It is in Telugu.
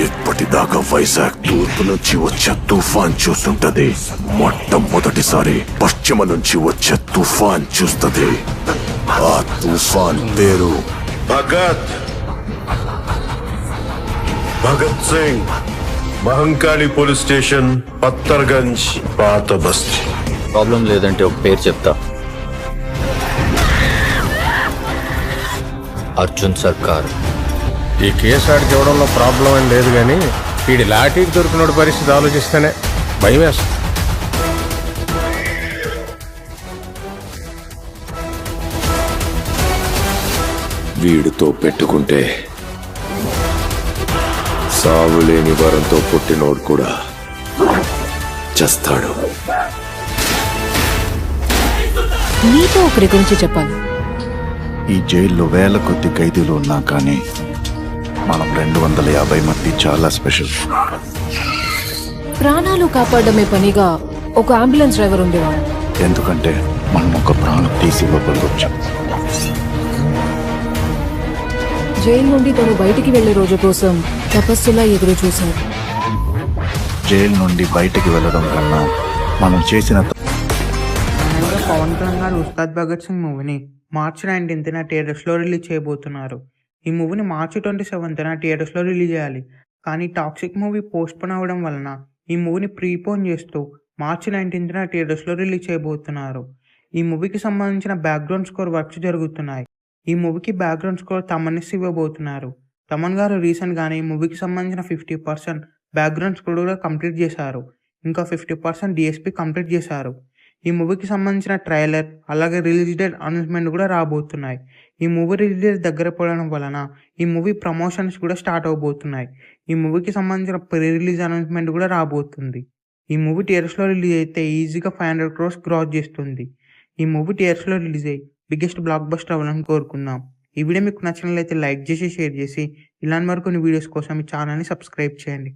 ఇప్పటిదాకా వైజాగ్ తూర్పు నుంచి వచ్చే తుఫాన్ చూస్తుంటది, మొట్టమొదటిసారి పశ్చిమ నుంచి వచ్చే తుఫాన్ చూస్తది. ఆ తుఫాన్ పేరు భగత్ సింగ్. మహంకాళి పోలీస్ స్టేషన్, పత్తర్గంజ్, పాత బస్తీ. ప్రాబ్లం లేదంటే ఒక పేరు చెప్తా, అర్జున్ సర్కార్. ఈ కేసు ఆడికి ఇవ్వడంలో ప్రాబ్లం అని లేదు, కానీ వీడి లాఠీకి దొరికిన పరిస్థితి ఆలోచిస్తేనే భయం వేస్తుంది. వీడితో పెట్టుకుంటే సావులేని వరంతో పుట్టినోడు కూడా చేస్తాడు. నీతో ఒకరి గురించి చెప్పాలి. ఈ జైల్లో వేల కొద్ది ఖైదీలు ఉన్నా కానీ మనం 250 మంది చాలా స్పెషల్. ప్రాణాలు కాపాడమే పనిగా ఒక అంబులెన్స్ డ్రైవర్ ఉండేవాడు. ఎందుకంటే మనం ఒక ప్రాణం తీసి ఇవ్వబోతు వచ్చాం. జైలు నుండి తను బయటికి వెళ్లే రోజు కోసం తపస్సులా ఎదురు చూశాడు. జైలు నుండి బయటికి వెళ్ళడం కన్నా మనం చేసిన పవన్ కళ్యాణ్ గారు ఉస్తాద్ భగత్ సింగ్ మూవీని మార్చి 19న థియేటర్స్లో రిలీజ్ చేయబోతున్నారు. ఈ మూవీని మార్చి 27న థియేటర్స్లో రిలీజ్ చేయాలి, కానీ టాక్సిక్ మూవీ పోస్ట్ పోన్ అవ్వడం వలన ఈ మూవీని ప్రీపోన్ చేస్తూ మార్చి 19న థియేటర్స్లో రిలీజ్ చేయబోతున్నారు. ఈ మూవీకి సంబంధించిన బ్యాక్గ్రౌండ్ స్కోర్ వర్క్స్ జరుగుతున్నాయి. ఈ మూవీకి బ్యాక్గ్రౌండ్ స్కోర్ తమన్నిస్ ఇవ్వబోతున్నారు. తమన్ గారు రీసెంట్గానే ఈ మూవీకి సంబంధించిన 50% బ్యాక్గ్రౌండ్ స్కోర్ కూడా కంప్లీట్ చేశారు. ఇంకా 50% డిఎస్పీ కంప్లీట్ చేశారు. ఈ మూవీకి సంబంధించిన ట్రైలర్ అలాగే రిలీజ్ డేట్ అనౌన్స్మెంట్ కూడా రాబోతున్నాయి. ఈ మూవీ రిలీజ్ డేట్ దగ్గర పడడం వలన ఈ మూవీ ప్రమోషన్స్ కూడా స్టార్ట్ అవబోతున్నాయి. ఈ మూవీకి సంబంధించిన ప్రీ రిలీజ్ అనౌన్స్మెంట్ కూడా రాబోతుంది. ఈ మూవీ థియేటర్స్లో రిలీజ్ అయితే ఈజీగా 500 crores క్రాస్ చేస్తుంది. ఈ మూవీ థియేటర్స్లో రిలీజ్ అయ్యి బిగ్గెస్ట్ బ్లాక్ బస్టర్ అవ్వాలని కోరుకుందాం. ఈ వీడియో మీకు నచ్చినట్లయితే లైక్ చేసి షేర్ చేసి ఇలాంటి మరికొన్ని వీడియోస్ కోసం ఈ ఛానల్ని సబ్స్క్రైబ్ చేయండి.